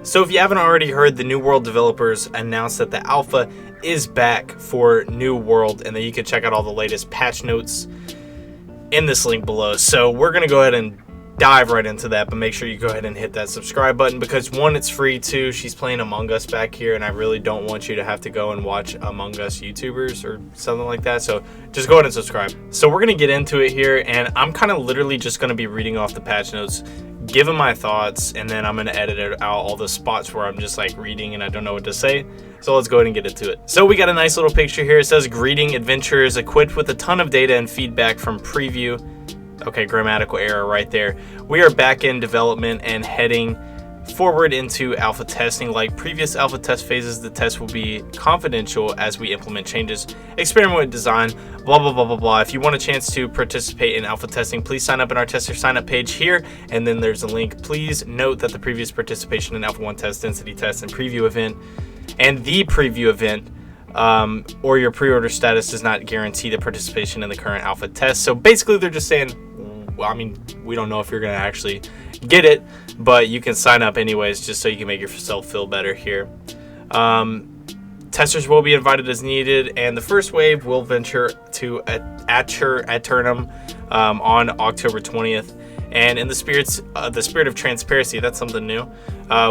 So if you haven't already heard, the New World developers announced that the alpha is back for New World, and that you can check out all the latest patch notes in this link below. So we're going to go ahead and dive right into that, but make sure you go ahead and hit that subscribe button, because one, it's free, two, she's playing Among Us back here, and I really don't want you to have to go and watch Among Us YouTubers or something like that. So just go ahead and subscribe. So we're going to get into it here, and I'm kind of literally just going to be reading off the patch notes, giving my thoughts, and then I'm going to edit out all the spots where I'm just like reading and I don't know what to say. So let's go ahead and get into it. So we got a nice little picture here. It says, "Greeting adventurers equipped with a ton of data and feedback from preview." Okay, grammatical error right there. "We are back in development and heading forward into alpha testing. Like previous alpha test phases, the test will be confidential as we implement changes, experiment with design, blah, blah, blah, blah, blah. If you want a chance to participate in alpha testing, please sign up in our tester sign up page here." And then there's a link. "Please note that the previous participation in Alpha 1 test, density test, and preview event, and the preview event, or your pre-order status does not guarantee the participation in the current alpha test." So basically they're just saying, well, I mean, we don't know if you're going to actually get it, but you can sign up anyways, just so you can make yourself feel better here. Testers will be invited as needed, and the first wave will venture to Aeternum on October 20th. And in the spirit of transparency, that's something new,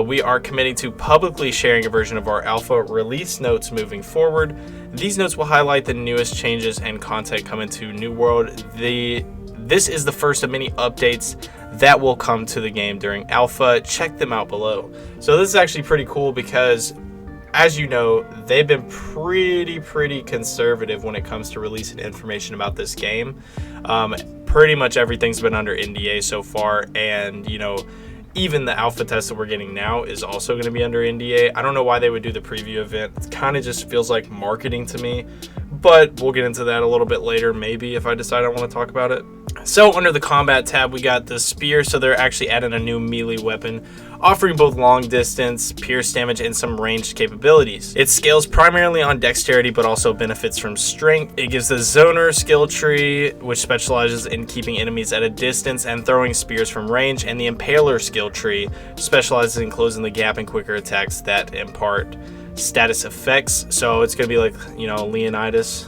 we are committing to publicly sharing a version of our alpha release notes moving forward. These notes will highlight the newest changes and content coming to New World. This is the first of many updates that will come to the game during alpha. Check them out below. So this is actually pretty cool because, as you know, they've been pretty conservative when it comes to releasing information about this game. Pretty much everything's been under NDA so far, and you know, even the alpha test that we're getting now is also going to be under NDA. I don't know why they would do the preview event. It kind of just feels like marketing to me, but we'll get into that a little bit later, maybe, if I decide I want to talk about it. So under the combat tab, we got the spear. So they're actually adding a new melee weapon, offering both long distance, pierce damage, and some ranged capabilities. It scales primarily on dexterity, but also benefits from strength. It gives the zoner skill tree, which specializes in keeping enemies at a distance and throwing spears from range, and the impaler skill tree specializes in closing the gap and quicker attacks that impart status effects. So it's going to be like, you know, Leonidas.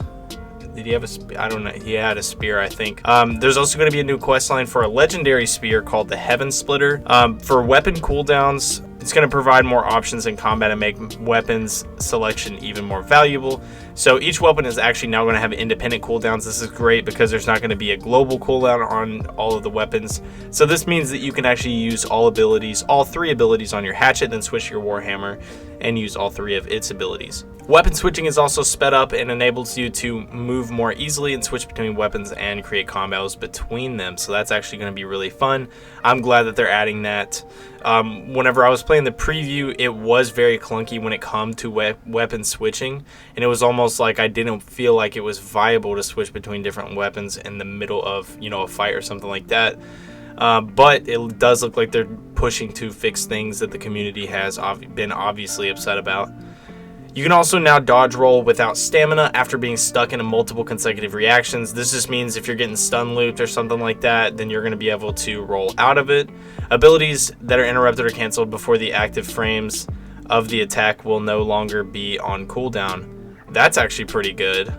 Did he have a spear? I don't know. He had a spear, I think. There's also going to be a new quest line for a legendary spear called the Heaven Splitter. For weapon cooldowns, it's going to provide more options in combat and make weapons selection even more valuable. So each weapon is actually now going to have independent cooldowns. This is great because there's not going to be a global cooldown on all of the weapons. So this means that you can actually use all three abilities on your hatchet, then switch your warhammer and use all three of its abilities. Weapon switching is also sped up and enables you to move more easily and switch between weapons and create combos between them. So that's actually going to be really fun. I'm glad that they're adding that. Whenever I was playing the preview, it was very clunky when it come to weapon switching, and it was almost like I didn't feel like it was viable to switch between different weapons in the middle of, you know, a fight or something like that. But it does look like they're pushing to fix things that the community has been obviously upset about. You can also now dodge roll without stamina after being stuck in multiple consecutive reactions. This just means if you're getting stun looped or something like that, then you're going to be able to roll out of it. Abilities that are interrupted or canceled before the active frames of the attack will no longer be on cooldown. That's actually pretty good.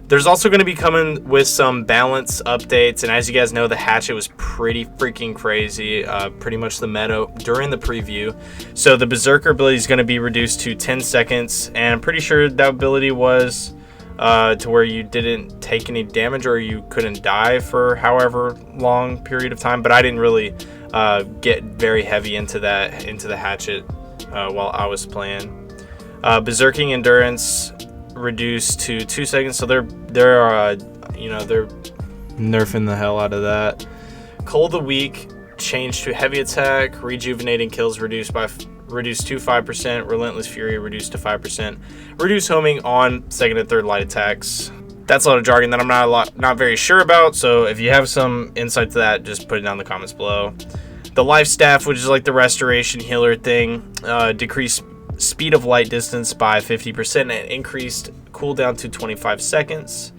There's also going to be coming with some balance updates, and as you guys know, the hatchet was pretty freaking crazy, pretty much the meta during the preview. So the berserker ability is going to be reduced to 10 seconds, and I'm pretty sure that ability was to where you didn't take any damage or you couldn't die for however long period of time, but I didn't really get very heavy into the hatchet while I was playing. Berserking endurance reduced to 2 seconds, so they're nerfing the hell out of that. Cold of the week changed to heavy attack. Rejuvenating kills reduced to 5%. Relentless fury reduced to 5%. Reduced homing on second and third light attacks. That's a lot of jargon that I'm not very sure about, so if you have some insight to that, just put it down in the comments below. The life staff, which is like the restoration healer thing, decreased speed of light distance by 50% and increased cooldown to 25 seconds.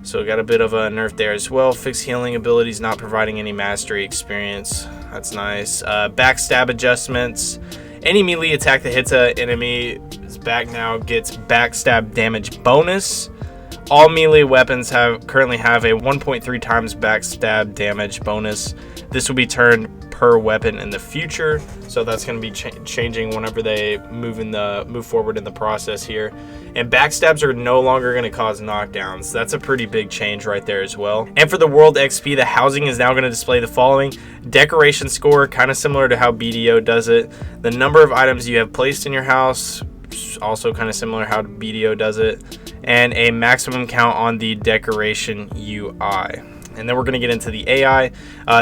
So got a bit of a nerf there as well. Fixed healing abilities not providing any mastery experience. That's nice. Backstab adjustments. Any melee attack that hits an enemy's back now gets backstab damage bonus. All melee weapons currently have a 1.3 times backstab damage bonus. This will be turned per weapon in the future, so that's going to be changing whenever they move forward in the process here. And backstabs are no longer going to cause knockdowns. That's a pretty big change right there as well. And for the world XP, the housing is now going to display the following: decoration score, kind of similar to how BDO does it. The number of items you have placed in your house, also kind of similar how BDO does it. And a maximum count on the decoration UI. And then we're going to get into the AI.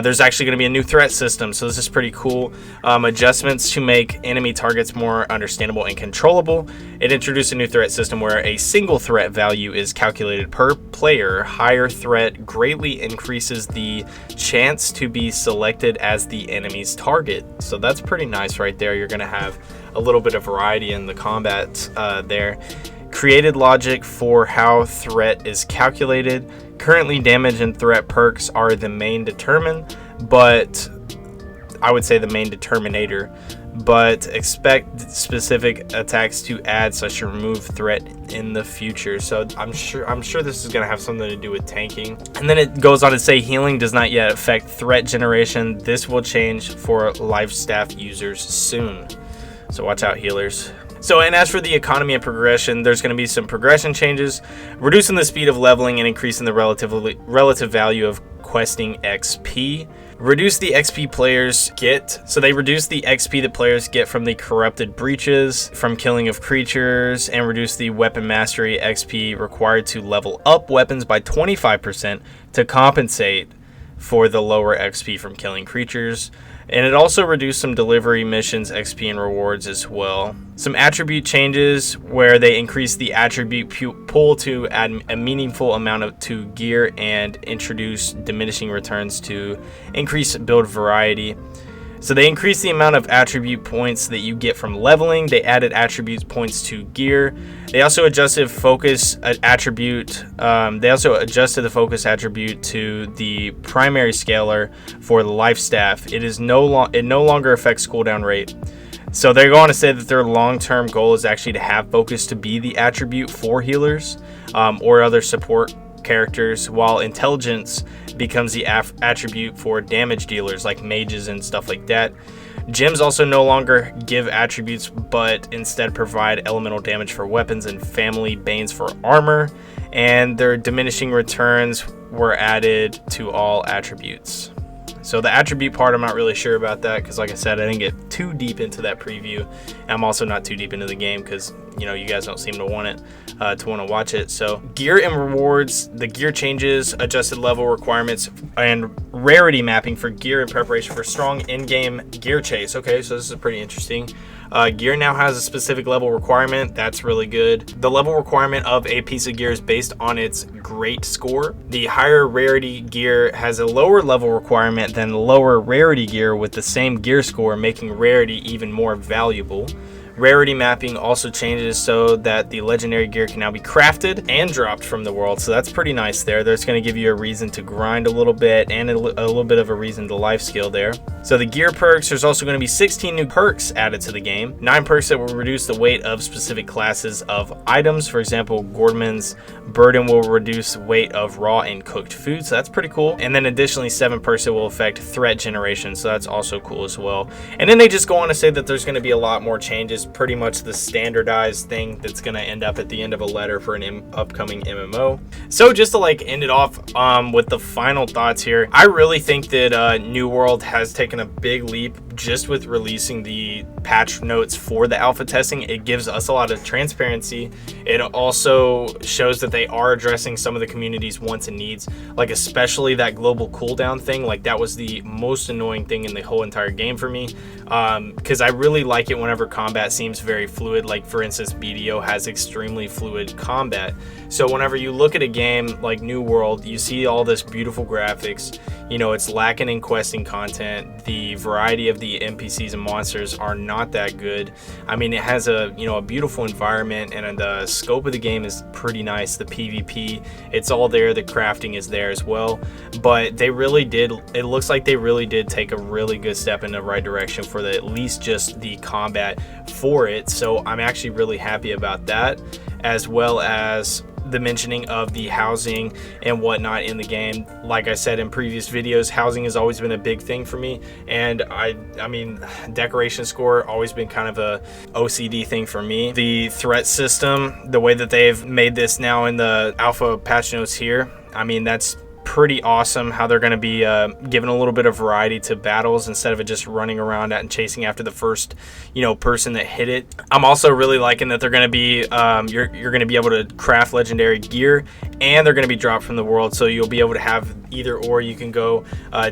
There's actually going to be a new threat system, so this is pretty cool. Adjustments to make enemy targets more understandable and controllable. It introduced a new threat system where a single threat value is calculated per player. Higher threat greatly increases the chance to be selected as the enemy's target. So that's pretty nice right there. You're going to have a little bit of variety in the combat there. Created logic for how threat is calculated. Currently, damage and threat perks are the main determinator, but expect specific attacks to add such a remove threat in the future. So I'm sure this is going to have something to do with tanking. And then it goes on to say healing does not yet affect threat generation. This will change for life staff users soon. So watch out, healers. So, and as for the economy and progression, there's going to be some progression changes, reducing the speed of leveling and increasing the relative value of questing XP. Reduce the XP players get. So they reduce the XP that players get from the corrupted breaches, from killing of creatures, and reduce the weapon mastery XP required to level up weapons by 25% to compensate for the lower XP from killing creatures. And it also reduced some delivery missions XP and rewards as well. Some attribute changes where they increase the attribute pool to add a meaningful amount to gear and introduce diminishing returns to increase build variety. So they increased the amount of attribute points that you get from leveling. They added attribute points to gear. They also adjusted focus attribute. They also adjusted the focus attribute to the primary scaler for the life staff. It no longer affects cooldown rate. So they're going to say that their long-term goal is actually to have focus to be the attribute for healers or other support characters, while intelligence becomes the attribute for damage dealers like mages and stuff like that. Gems also no longer give attributes, but instead provide elemental damage for weapons and family banes for armor, and their diminishing returns were added to all attributes. So the attribute part, I'm not really sure about that because, like I said, I didn't get too deep into that preview. I'm also not too deep into the game because, you know, you guys don't seem to want to watch it. So gear and rewards, the gear changes, adjusted level requirements, and rarity mapping for gear in preparation for strong in-game gear chase. Okay, so this is pretty interesting. Gear now has a specific level requirement. That's really good. The level requirement of a piece of gear is based on its great score. The higher rarity gear has a lower level requirement than lower rarity gear with the same gear score, making rarity even more valuable. Rarity mapping also changes so that the legendary gear can now be crafted and dropped from the world. So that's pretty nice there. That's going to give you a reason to grind a little bit and a little bit of a reason to life skill there. So the gear perks, there's also going to be 16 new perks added to the game. 9 perks that will reduce the weight of specific classes of items. For example, Gordman's Burden will reduce weight of raw and cooked food. So that's pretty cool. And then additionally 7 perks that will affect threat generation. So that's also cool as well. And then they just go on to say that there's going to be a lot more changes. Pretty much the standardized thing that's going to end up at the end of a letter for an upcoming MMO. So just to like end it off with the final thoughts here, I really think that New World has taken a big leap just with releasing the patch notes for the alpha testing. It gives us a lot of transparency. It also shows that they are addressing some of the community's wants and needs, like especially that global cooldown thing. Like that was the most annoying thing in the whole entire game for me, because I really like it whenever combat seems very fluid. Like for instance, BDO has extremely fluid combat. So whenever you look at a game like New World, you see all this beautiful graphics, you know, it's lacking in questing content. the variety of the NPCs and monsters are not that good. I mean, it has a beautiful environment, and the scope of the game is pretty nice. The PvP, it's all there. The crafting is there as well. But they really did. It looks like they really did take a really good step in the right direction for at least just the combat for it. So I'm actually really happy about that, as well as the mentioning of the housing and whatnot in the game. Like I said in previous videos, housing has always been a big thing for me, and I mean, decoration score always been kind of a OCD thing for me. The threat system, the way that they've made this now in the alpha patch notes here, I mean, that's pretty awesome. How they're going to be giving a little bit of variety to battles instead of it just running around and chasing after the first person that hit it. I'm also really liking that they're going to be you're going to be able to craft legendary gear, and they're going to be dropped from the world, so you'll be able to have either or. You can go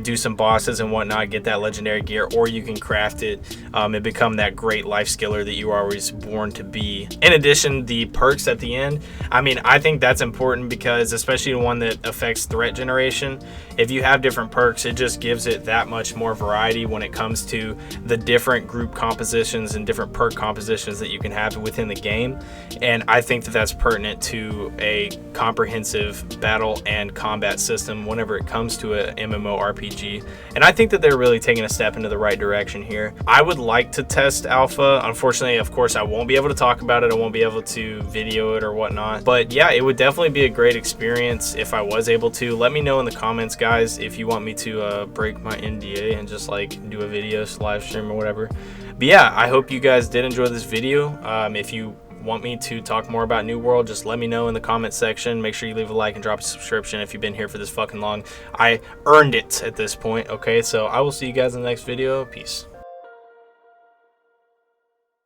do some bosses and whatnot, get that legendary gear, or you can craft it and become that great life skiller that you are always born to be. In addition, the perks at the end, I mean, I think that's important, because especially the one that affects threat generation, if you have different perks, it just gives it that much more variety when it comes to the different group compositions and different perk compositions that you can have within the game. And I think that that's pertinent to a comprehensive battle and combat system whenever it comes to a MMORPG. And I think that they're really taking a step into the right direction here. I would like to test alpha. Unfortunately, of course, I won't be able to talk about it. I won't be able to video it or whatnot. But yeah, it would definitely be a great experience if I was able to. Let me know in the comments, guys, if you want me to break my NDA and just like do a video live stream or whatever. But yeah, I hope you guys did enjoy this video. If you want me to talk more about New World, just let me know in the comment section. Make sure you leave a like and drop a subscription if you've been here for this fucking long. I earned it at this point. Okay, so I will see you guys in the next video. Peace.